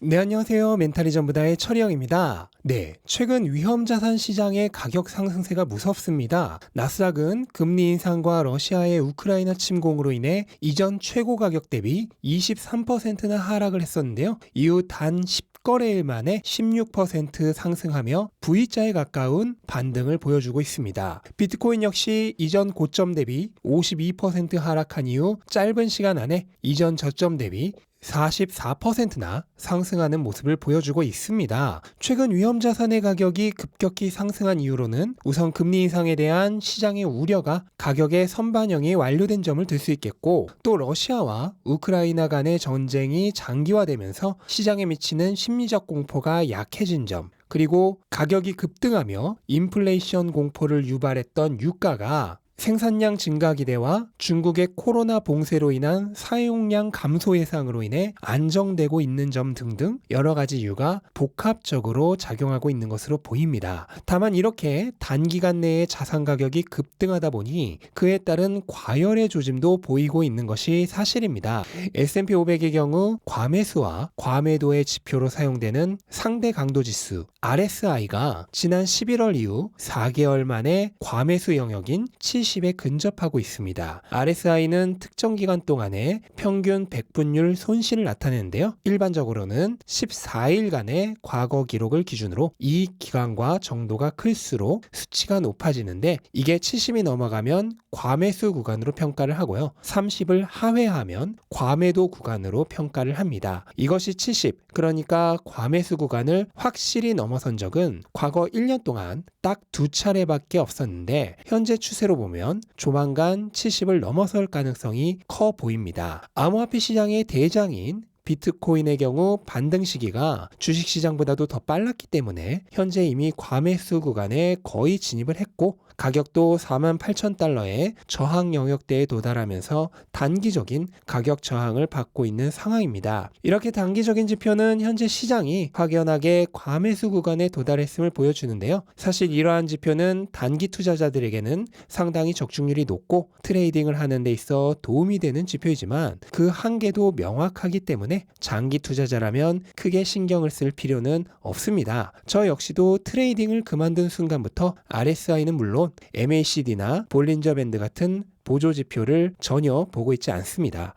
네, 안녕하세요. 멘탈리전부다의 철이형입니다. 네, 최근 위험자산 시장의 가격 상승세가 무섭습니다. 나스닥은 금리 인상과 러시아의 우크라이나 침공으로 인해 이전 최고 가격 대비 23%나 하락을 했었는데요. 이후 단 10거래일 만에 16% 상승하며 V자에 가까운 반등을 보여주고 있습니다. 비트코인 역시 이전 고점 대비 52% 하락한 이후 짧은 시간 안에 이전 저점 대비 44%나 상승하는 모습을 보여주고 있습니다. 최근 위험자산의 가격이 급격히 상승한 이유로는 우선 금리 인상에 대한 시장의 우려가 가격의 선반영이 완료된 점을 들 수 있겠고, 또 러시아와 우크라이나 간의 전쟁이 장기화되면서 시장에 미치는 심리적 공포가 약해진 점, 그리고 가격이 급등하며 인플레이션 공포를 유발했던 유가가 생산량 증가 기대와 중국의 코로나 봉쇄로 인한 사용량 감소 예상으로 인해 안정되고 있는 점 등등 여러 가지 이유가 복합적으로 작용하고 있는 것으로 보입니다. 다만 이렇게 단기간 내에 자산 가격이 급등하다 보니 그에 따른 과열의 조짐도 보이고 있는 것이 사실입니다. S&P 500의 경우 과매수와 과매도의 지표로 사용되는 상대 강도 지수 RSI가 지난 11월 이후 4개월 만에 과매수 영역인 70에 근접하고 있습니다. RSI는 특정 기간 동안에 평균 백분율 손실을 나타내는데요. 일반적으로는 14일간의 과거 기록을 기준으로 이 기간과 정도가 클수록 수치가 높아지는데, 이게 70이 넘어가면 과매수 구간으로 평가를 하고요. 30을 하회하면 과매도 구간으로 평가를 합니다. 이것이 70, 그러니까 과매수 구간을 확실히 넘어선 적은 과거 1년 동안 딱 2차례밖에 없었는데, 현재 추세로 보면 조만간 70을 넘어설 가능성이 커 보입니다. 암호화폐 시장의 대장인 비트코인의 경우 반등 시기가 주식시장보다도 더 빨랐기 때문에 현재 이미 과매수 구간에 거의 진입을 했고, 가격도 48,000달러의 저항 영역대에 도달하면서 단기적인 가격 저항을 받고 있는 상황입니다. 이렇게 단기적인 지표는 현재 시장이 확연하게 과매수 구간에 도달했음을 보여주는데요. 사실 이러한 지표는 단기 투자자들에게는 상당히 적중률이 높고 트레이딩을 하는 데 있어 도움이 되는 지표이지만 그 한계도 명확하기 때문에 장기 투자자라면 크게 신경을 쓸 필요는 없습니다. 저 역시도 트레이딩을 그만둔 순간부터 RSI는 물론 MACD나 볼린저 밴드 같은 보조 지표를 전혀 보고 있지 않습니다.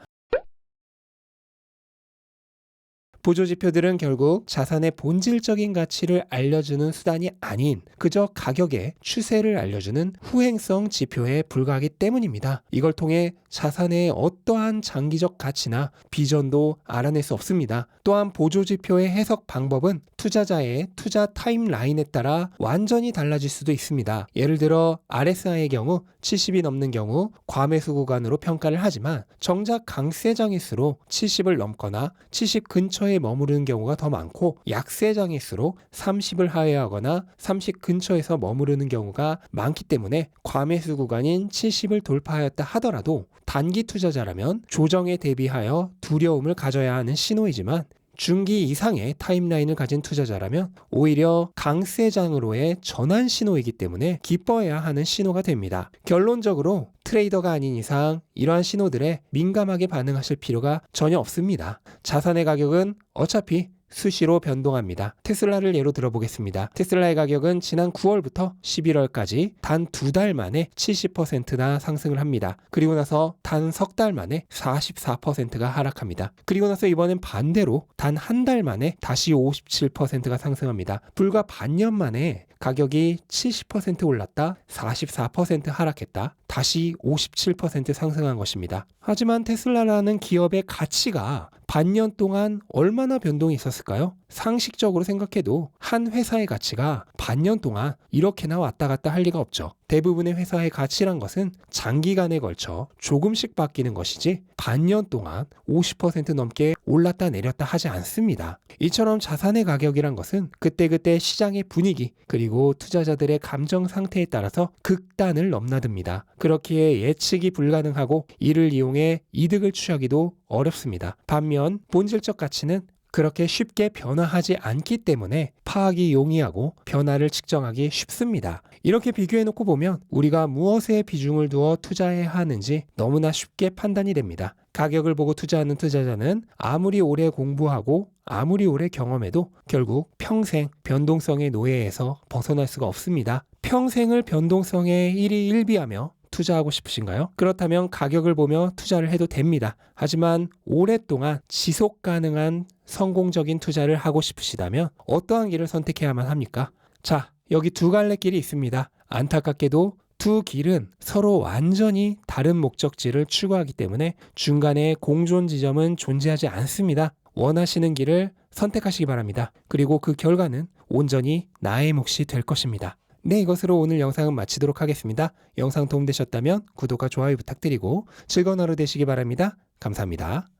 보조지표들은 결국 자산의 본질적인 가치를 알려주는 수단이 아닌 그저 가격의 추세를 알려주는 후행성 지표에 불과하기 때문입니다. 이걸 통해 자산의 어떠한 장기적 가치나 비전도 알아낼 수 없습니다. 또한 보조지표의 해석 방법은 투자자의 투자 타임라인에 따라 완전히 달라질 수도 있습니다. 예를 들어 RSI의 경우 70이 넘는 경우 과매수 구간으로 평가를 하지만 정작 강세장일수록 70을 넘거나 70 근처에 머무르는 경우가 더 많고, 약세장일수록 30을 하회하거나 30 근처에서 머무르는 경우가 많기 때문에 과매수 구간인 70을 돌파하였다 하더라도 단기 투자자라면 조정에 대비하여 두려움을 가져야 하는 신호이지만, 중기 이상의 타임라인을 가진 투자자라면 오히려 강세장으로의 전환 신호이기 때문에 기뻐해야 하는 신호가 됩니다. 결론적으로 트레이더가 아닌 이상 이러한 신호들에 민감하게 반응하실 필요가 전혀 없습니다. 자산의 가격은 어차피 수시로 변동합니다. 테슬라를 예로 들어보겠습니다. 테슬라의 가격은 지난 9월부터 11월까지 단 2달 만에 70%나 상승을 합니다. 그리고 나서 단 석 달 만에 44%가 하락합니다. 그리고 나서 이번엔 반대로 단 한 달 만에 다시 57%가 상승합니다. 불과 반년 만에 가격이 70% 올랐다, 44% 하락했다, 다시 57% 상승한 것입니다. 하지만 테슬라라는 기업의 가치가 반년 동안 얼마나 변동이 있었을까요? 상식적으로 생각해도 한 회사의 가치가 반년 동안 이렇게나 왔다 갔다 할 리가 없죠. 대부분의 회사의 가치란 것은 장기간에 걸쳐 조금씩 바뀌는 것이지 반년 동안 50% 넘게 올랐다 내렸다 하지 않습니다. 이처럼 자산의 가격이란 것은 그때그때 시장의 분위기 그리고 투자자들의 감정 상태에 따라서 극단을 넘나듭니다. 그렇기에 예측이 불가능하고 이를 이용해 이득을 취하기도 어렵습니다. 반면 본질적 가치는 그렇게 쉽게 변화하지 않기 때문에 파악이 용이하고 변화를 측정하기 쉽습니다. 이렇게 비교해놓고 보면 우리가 무엇에 비중을 두어 투자해야 하는지 너무나 쉽게 판단이 됩니다. 가격을 보고 투자하는 투자자는 아무리 오래 공부하고 아무리 오래 경험해도 결국 평생 변동성의 노예에서 벗어날 수가 없습니다. 평생을 변동성에 일희일비하며 투자하고 싶으신가요? 그렇다면 가격을 보며 투자를 해도 됩니다. 하지만 오랫동안 지속 가능한 성공적인 투자를 하고 싶으시다면 어떠한 길을 선택해야만 합니까? 자, 여기 두 갈래 길이 있습니다. 안타깝게도 두 길은 서로 완전히 다른 목적지를 추구하기 때문에 중간에 공존 지점은 존재하지 않습니다. 원하시는 길을 선택하시기 바랍니다. 그리고 그 결과는 온전히 나의 몫이 될 것입니다. 네, 이것으로 오늘 영상은 마치도록 하겠습니다. 영상 도움되셨다면 구독과 좋아요 부탁드리고 즐거운 하루 되시기 바랍니다. 감사합니다.